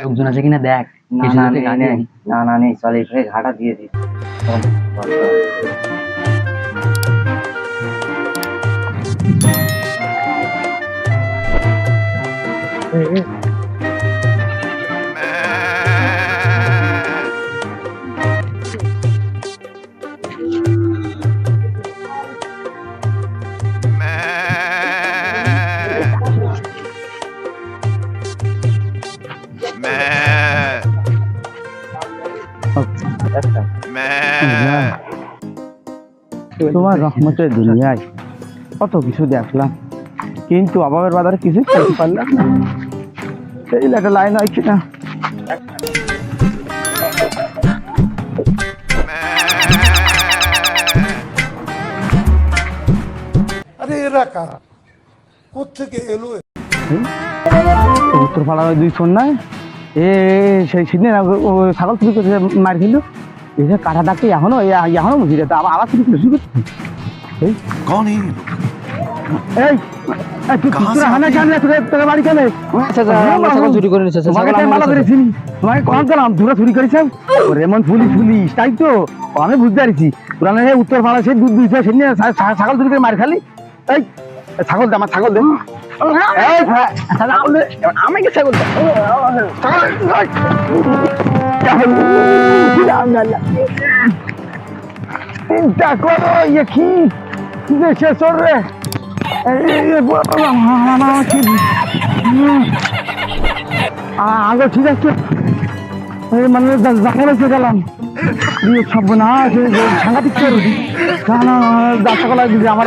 লোকজন আছে কিনা দেখ। না কিছু না লোকে নেই নেই, না না নেই, চল এখানে ঘাটা দিয়ে দিই। চল, চল, চল। তোমার রহমতের দুনিয়ায় কত কিছু দেখলাম, কিন্তু অভাবের বাজারে কিছু করতে পারলাম না। এই একটা লাইন হয় কিনা। আরে এরা কারা, কোত্থেকে এলো? উত্তর পাড়ার দুই ফোন নাই সেই সিদ্ধে ছাগল চুরি করে মার খেলো। এই যে কাটা ডাকতে এখনো এখনো বুঝি যেত আবার আবার চুরি করে শুরু করতে। कौन है ये लोग? এই তুই তোরা হানা কেন তোকে বাড়ি কেন? ছাগল চুরি করে নিচ্ছে। তোমাকে তাই মালা ধরেছি, তোমাকে কখন গেলাম তোরা চুরি করেছ? এমন পুলিশ তাই তো আমি বুঝতে পারছি। তোরা না উত্তর পাড়া সেই দুধ দিয়েছে সেদিন ছাগল চুরি করে মার খালি। এই ছাগল দে, আমার ছাগল দে। আমাকে ছাগল দে। চিন্তা করো ইয়ে কি দেশে চল রে। আগে ঠিক আছে মানে জানা এসে গেলাম সব না সাংঘাতিক করে আমার